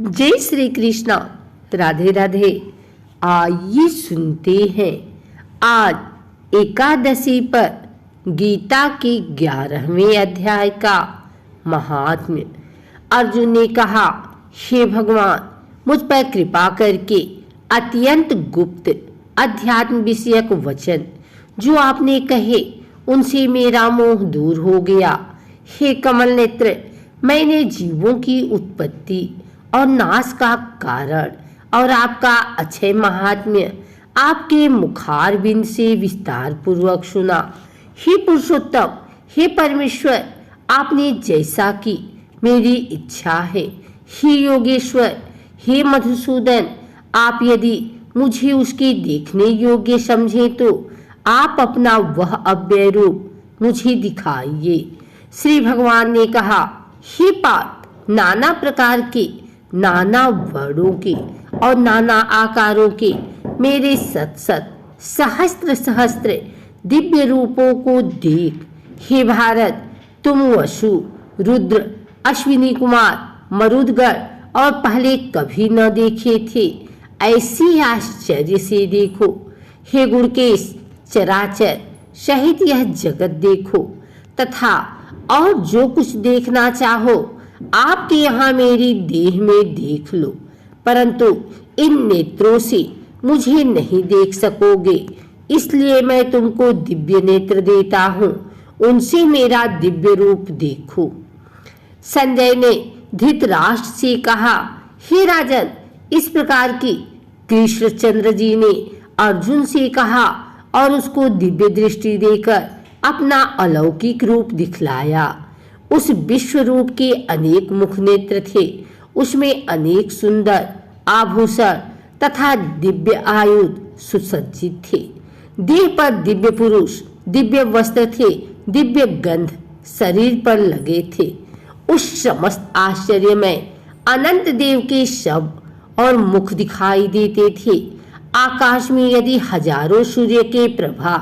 जय श्री कृष्ण, राधे राधे। आइए सुनते हैं आज एकादशी पर गीता के 11वें अध्याय का महात्म्य। अर्जुन ने कहा, हे भगवान, मुझ पर कृपा करके अत्यंत गुप्त अध्यात्म विषयक वचन जो आपने कहे उनसे मेरा मोह दूर हो गया। हे कमल नेत्र, मैंने जीवों की उत्पत्ति और नाश का कारण और आपका अक्षय महात्म्य आपके मुखारबिंद से विस्तार पूर्वक सुना। हे पुरुषोत्तम, हे परमेश्वर, आपने जैसा कि मेरी इच्छा है। हे योगेश्वर, हे मधुसूदन, आप यदि मुझे उसके देखने योग्य समझें तो आप अपना वह अव्यय रूप मुझे दिखाइए। श्री भगवान ने कहा, हे पार्थ, नाना प्रकार के, नाना वर्णों के और नाना आकारों के मेरे सत सहस्त्र सहस्त्र दिव्य रूपों को देख। हे भारत, तुम वसु, रुद्र, अश्विनी कुमार, मरुदगढ़ और पहले कभी न देखे थे, ऐसी आश्चर्य से देखो। हे गुणकेश, चराचर सहित यह जगत देखो तथा और जो कुछ देखना चाहो आपके यहाँ मेरी देह में देख लो, परंतु इन नेत्रों से मुझे नहीं देख सकोगे, इसलिए मैं तुमको दिव्य नेत्र देता हूँ, उनसे मेरा दिव्य रूप देखो। संजय ने धृतराष्ट्र से कहा, हे राजन, इस प्रकार की कृष्णचंद्र जी ने अर्जुन से कहा और उसको दिव्य दृष्टि देकर अपना अलौकिक रूप दिखलाया। उस विश्व रूप के अनेक मुख नेत्र थे, उसमें अनेक सुंदर आभूषण तथा दिव्य आयुध सुसज्जित थे। देह पर दिव्य पुरुष, दिव्य वस्त्र थे, दिव्य गंध शरीर पर लगे थे। उस समस्त आश्चर्य में अनंत देव के शब्द और मुख दिखाई देते थे। आकाश में यदि हजारों सूर्य के प्रभा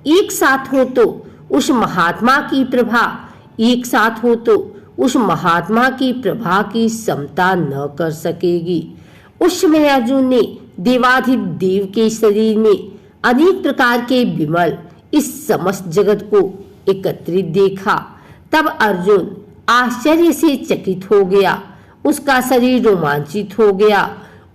एक साथ हो तो उस महात्मा की प्रभा एक साथ हो तो उस महात्मा की प्रभा की समता न कर सकेगी। उस समय अर्जुन ने देवाधिदेव के शरीर में अनेक प्रकार के विमल इस समस्त जगत को एकत्रित देखा। तब अर्जुन आश्चर्य से चकित हो गया, उसका शरीर रोमांचित हो गया।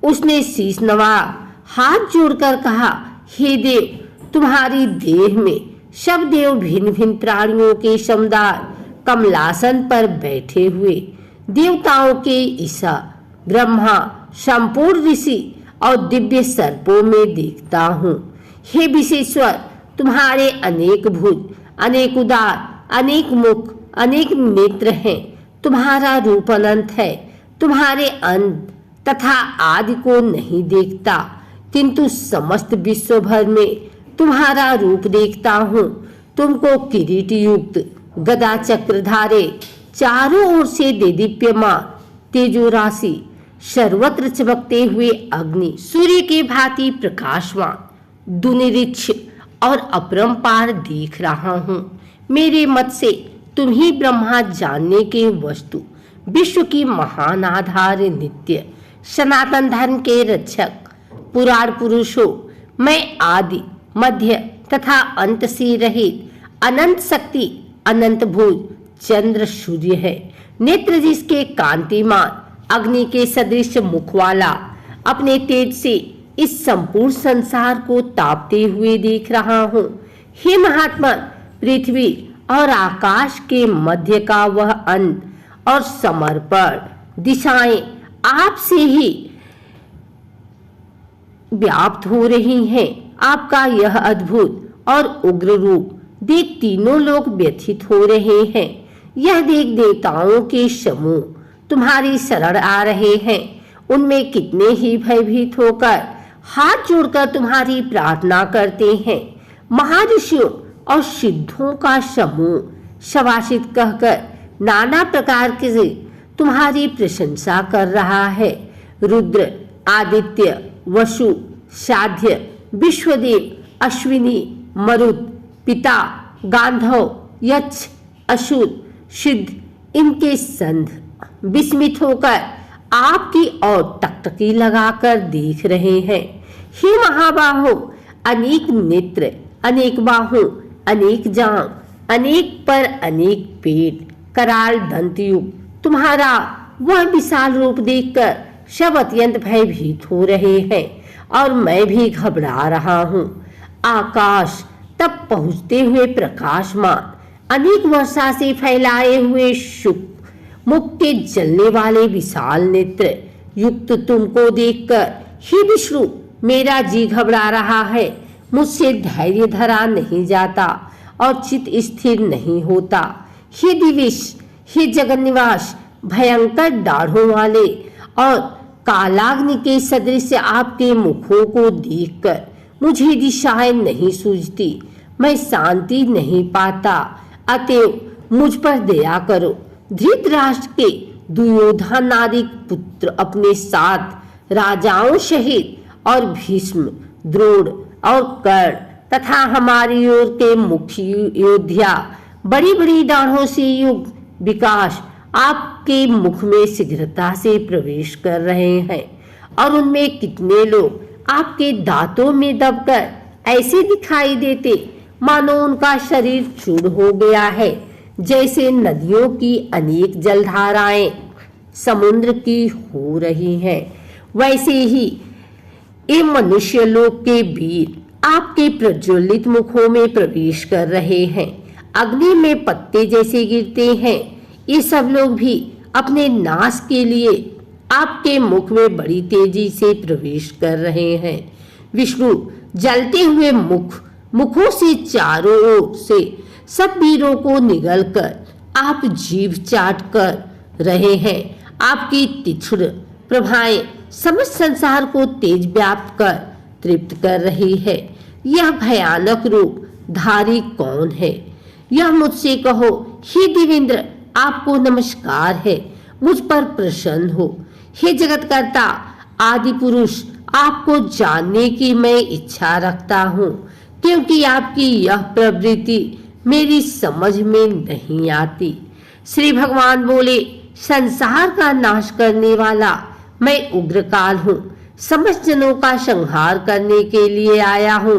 उसने शीश नवाया, हाथ जोड़कर कहा, हे देव, तुम्हारी देह में सब देव भिन्न भिन्न प्राणियों के समुदाय कमलासन पर बैठे हुए, देवताओं के ईसा, ब्रह्मा, संपूर्ण ऋषि और दिव्य सर्पों में देखता हूँ। हे विशेश्वर, तुम्हारे अनेक भुज, अनेक उदार, अनेक मुख, अनेक नेत्र हैं। तुम्हारा रूप अनंत है, तुम्हारे अंत तथा आदि को नहीं देखता, किंतु समस्त विश्व भर में तुम्हारा रूप देखता हूँ। तुमको किरीट युक्त गदा चक्रधारे, चारों ओर से देदीप्यमान तेजो राशि, सर्वत्र चमकते हुए अग्नि, सूर्य के भांति प्रकाशवान, दुनिरीक्ष और अपरंपार देख रहा हूँ। मेरे मत से तुम ही ब्रह्मा जानने के वस्तु, विश्व की महान आधार, नित्य सनातन धर्म के रक्षक, पुराण पुरुष हो। मैं आदि, मध्य तथा अंत से रहित, अनंत शक्ति, अनंत भुज, चंद्र सूर्य है। नेत्र जिसके कांतिमान, अग्नि के सदृश मुख वाला, अपने तेज से इस संपूर्ण संसार को तापते हुए देख रहा हूँ। हे महात्मा, पृथ्वी और आकाश के मध्य का वह अंत और समर्पण दिशाएं आपसे ही व्याप्त हो रही हैं। आपका यह अद्भुत और उग्र रूप देख तीनों लोग व्यथित हो रहे हैं। यह देख देवताओं के समूह तुम्हारी शरण आ रहे हैं। उनमें कितने ही भयभीत होकर हाथ जोड़कर तुम्हारी प्रार्थना करते हैं। महर्षियों और सिद्धों का समूह शवासित कहकर नाना प्रकार के तुम्हारी प्रशंसा कर रहा है। रुद्र, आदित्य, वसु, साध्य, विश्वदेव, अश्विनी, मरुद, पिता, गांधव, यक्ष, अशुर, सिद्ध, इनके संध विस्मित होकर आपकी ओर टकटकी लगाकर देख रहे हैं। हे महाबाहो, अनेक नेत्र, अनेक बाहों, अनेक जांघ, अनेक पर अनेक पेट, कराल दंतयुक्त तुम्हारा वह विशाल रूप देखकर सब अत्यंत भयभीत हो रहे हैं और मैं भी घबरा रहा हूँ। आकाश तब पहुँचते हुए प्रकाशमान, अनेक वर्षा से फैलाए हुए शुक मुख के जलने वाले विशाल नेत्र युक्त तुमको देखकर ही विष्णु मेरा जी घबरा रहा है। मुझसे धैर्य धरा नहीं जाता और चित्त स्थिर नहीं होता। हे दिविश, हे जगन्निवास, भयंकर दाढ़ों वाले और कालाग्नि के सदृश आपके मुखों को देखकर मुझे दिशाएं नहीं सूझती, मैं शांति नहीं पाता। अतएव मुझ पर दया करो। धृतराष्ट्र के दुर्योधन आदि पुत्र अपने साथ राजाओं सहित और भीष्म, द्रोण और कर्ण तथा हमारी ओर के मुख्य योद्धा बड़ी बड़ी दाढ़ों से युक्त विकास आपके मुख में शीघ्रता से प्रवेश कर रहे हैं और उनमें कितने लोग आपके दांतों में दबकर ऐसे दिखाई देते मानो उनका शरीर चूर हो गया है, जैसे नदियों की अनेक जलधाराएं समुद्र की हो रही हैं। वैसे ही ये मनुष्य लोक के वीर आपके प्रज्वलित मुखों में प्रवेश कर रहे हैं, अग्नि में पत्ते जैसे गिरते हैं। ये सब लोग भी अपने नाश के लिए आपके मुख में बड़ी तेजी से प्रवेश कर रहे हैं। विष्णु, जलते हुए मुखों से चारों ओर से सब वीरों को निगलकर आप जीभ चाट कर रहे हैं। आपकी तीक्ष्ण प्रभाएं समस्त संसार को तेज व्याप्त कर तृप्त कर रही है। यह भयानक रूप धारी कौन है? यह मुझसे कहो। हे देवेंद्र, आपको नमस्कार है, मुझ पर प्रसन्न हो। हे जगतकर्ता आदि पुरुष, आपको जानने की मैं इच्छा रखता हूँ, क्योंकि आपकी यह प्रवृत्ति मेरी समझ में नहीं आती। श्री भगवान बोले, संसार का नाश करने वाला मैं उग्रकाल हूँ, समस्त जनों का संहार करने के लिए आया हूँ।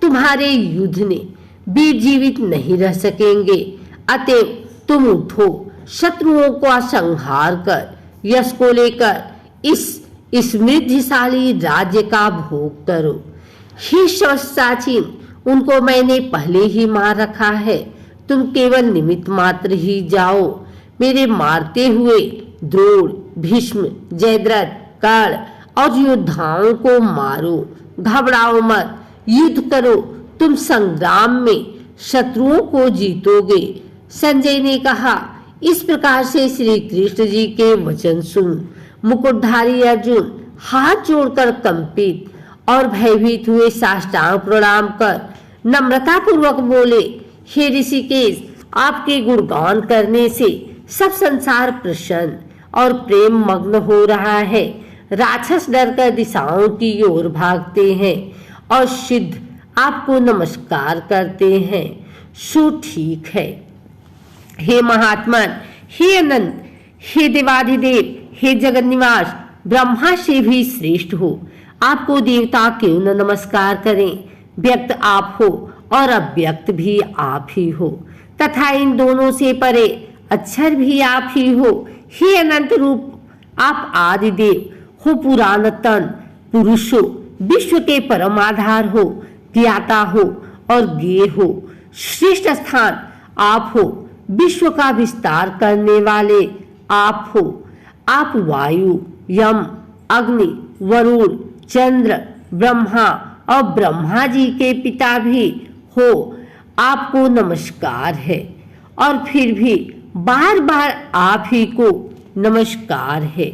तुम्हारे युद्ध ने वीर जीवित नहीं रह सकेंगे, अतएव तुम उठो, शत्रुओं का संहार कर यश को लेकर इस समृद्धिशाली राज्य का भोग करो। हे साचिन, उनको मैंने पहले ही मार रखा है, तुम केवल निमित्त मात्र ही जाओ। मेरे मारते हुए द्रोण, भीष्म, जयद्रथ, कर्ण और योद्धाओं को मारो। घबराओ मत, युद्ध करो, तुम संग्राम में शत्रुओं को जीतोगे। संजय ने कहा। इस प्रकार से श्री कृष्ण जी के वचन सुन मुकुटधारी अर्जुन हाथ जोड़कर कंपित और भयभीत हुए साष्टांग प्रणाम कर नम्रता पूर्वक बोले, हे ऋषिकेश, आपके गुणगान करने से सब संसार प्रसन्न और प्रेम मग्न हो रहा है। राक्षस डरकर दिशाओं की ओर भागते हैं और सिद्ध आपको नमस्कार करते हैं। सो ठीक है। हे महात्मन, हे अनंत, हे देवाधिदेव, हे जगन्निवास, ब्रह्मा से भी श्रेष्ठ हो, आपको देवता क्यों न नमस्कार करें। व्यक्त आप हो और अव्यक्त भी आप ही हो, तथा इन दोनों से परे अक्षर भी आप ही हो। हे अनंत रूप, आप आदिदेव हो, पुराणतन पुरुष हो, विश्व के परमाधार हो, ज्ञाता हो और ज्ञेय हो। श्रेष्ठ स्थान आप हो, विश्व का विस्तार करने वाले आप हो। आप वायु, यम, अग्नि, वरुण, चंद्र, ब्रह्मा और ब्रह्मा जी के पिता भी हो। आपको नमस्कार है और फिर भी बार बार आप ही को नमस्कार है।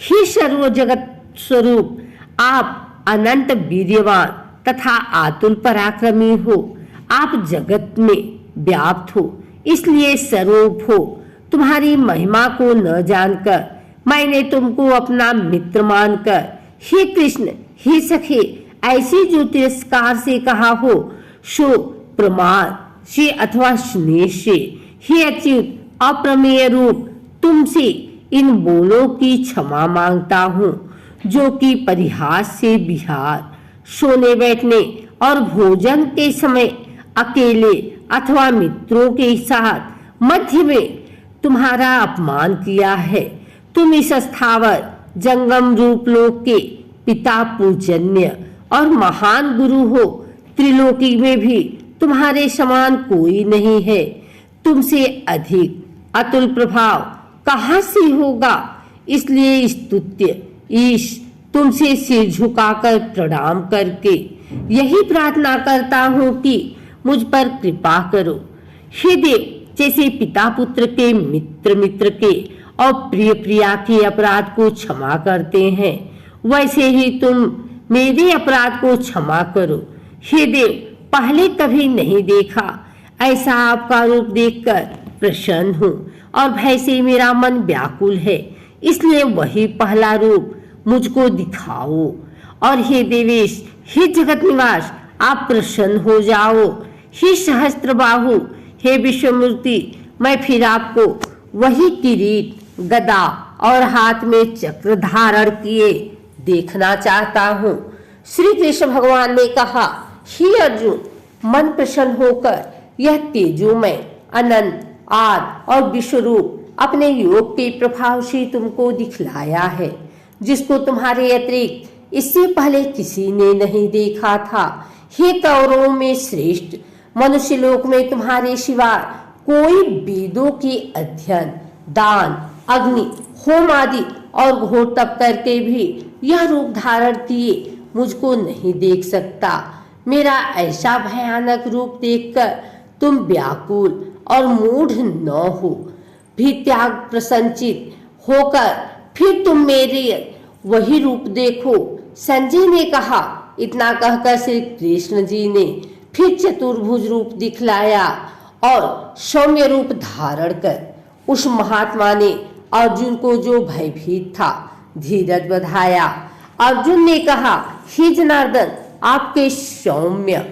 हे सर्व जगत स्वरूप, आप अनंत वीर्यवान तथा आतुल पराक्रमी हो। आप जगत में व्याप्त हो, इसलिए स्वरूप हो। तुम्हारी महिमा को न जानकर मैंने तुमको अपना मित्र मानकर हे कृष्ण, हे सखे, ऐसी जो तिरस्कार से कहा हो, सो प्रमाण से अथवा स्नेह से, हे अच्युत अप्रमेय रूप, तुमसे इन बोलों की क्षमा मांगता हूँ जो कि परिहास से विहार, सोने बैठने और भोजन के समय अकेले अथवा मित्रों के साथ मध्य में तुम्हारा अपमान किया है। तुम इस स्थावर जंगम रूप लोक के पिता पूजन्य और महान गुरु हो। त्रिलोकी में भी तुम्हारे समान कोई नहीं है। तुमसे अधिक अतुल प्रभाव कहाँ से होगा। इसलिए स्तुत्य ईश तुमसे सिर झुकाकर प्रणाम करके यही प्रार्थना करता हूँ कि मुझ पर कृपा करो। हे देव, जैसे पिता पुत्र के, मित्र मित्र के और प्रिय प्रिया के अपराध को क्षमा करते हैं, वैसे ही तुम मेरे अपराध को क्षमा करो। हे देव, पहले कभी नहीं देखा ऐसा आपका रूप देखकर प्रसन्न हूँ और भय से मेरा मन व्याकुल है। इसलिए वही पहला रूप मुझको दिखाओ। और हे देवेश, हे जगत निवास, आप प्रसन्न हो जाओ। हे सहस्त्रबाहु, हे विश्वमूर्ति, मैं फिर आपको वही किरीट, गदा और हाथ में चक्र धारण किए देखना चाहता हूँ। श्री कृष्ण भगवान ने कहा, हे अर्जुन, मन प्रसन्न होकर यह तेजोमय, अनंत, आद और विश्वरूप अपने योग के प्रभाव से तुमको दिखलाया है, जिसको तुम्हारे अतिरिक्त इससे पहले किसी ने नहीं देखा था। हे कौरवों में श्रेष्ठ, मनुष्य लोक में तुम्हारे सिवा कोई वेदों के अध्ययन, दान, अग्नि, होम आदि और घोर तप करके भी यह रूप धारण किए मुझको नहीं देख सकता। मेरा ऐसा भयानक रूप देखकर तुम व्याकुल और मूढ़ न हो भी त्याग प्रसन्नचित होकर फिर तुम मेरे वही रूप देखो। संजय ने कहा। इतना कहकर श्री कृष्ण जी ने फिर चतुर्भुज रूप दिखलाया और सौम्य रूप धारण कर उस महात्मा ने अर्जुन को, जो भयभीत था, धीरज बधाया। अर्जुन ने कहा, हे जनार्दन, आपके सौम्य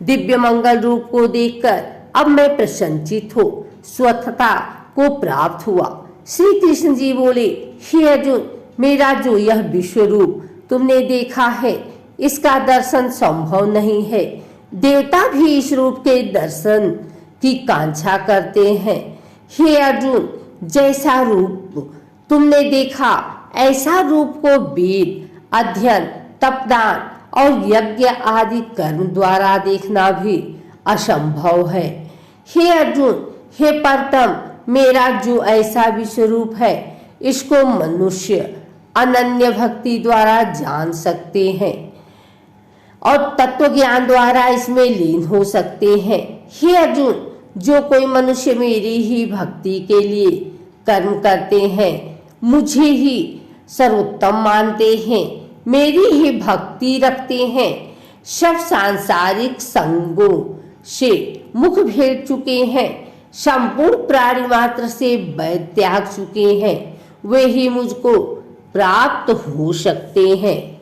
दिव्य मंगल रूप को देखकर अब मैं प्रसन्नचित हो स्वस्थता को प्राप्त हुआ। श्री कृष्ण जी बोले, हे अर्जुन, मेरा जो यह विश्व रूप तुमने देखा है, इसका दर्शन संभव नहीं है। देवता भी इस रूप के दर्शन की कांक्षा करते हैं। हे अर्जुन, जैसा रूप तुमने देखा, ऐसा रूप को वेद, अध्ययन, तपदान और यज्ञ आदि कर्म द्वारा देखना भी असंभव है। हे अर्जुन, हे परतम, मेरा जो ऐसा विश्वरूप है, इसको मनुष्य अनन्य भक्ति द्वारा जान सकते हैं और तत्व ज्ञान द्वारा इसमें लीन हो सकते हैं। हे अर्जुन, जो कोई मनुष्य मेरी ही भक्ति के लिए कर्म करते हैं, मुझे ही सर्वोत्तम मानते हैं, मेरी ही भक्ति रखते हैं, सब सांसारिक संगों से मुख फेर चुके हैं, संपूर्ण प्राणी मात्र से वैर त्याग चुके हैं, वे ही मुझको प्राप्त हो सकते हैं।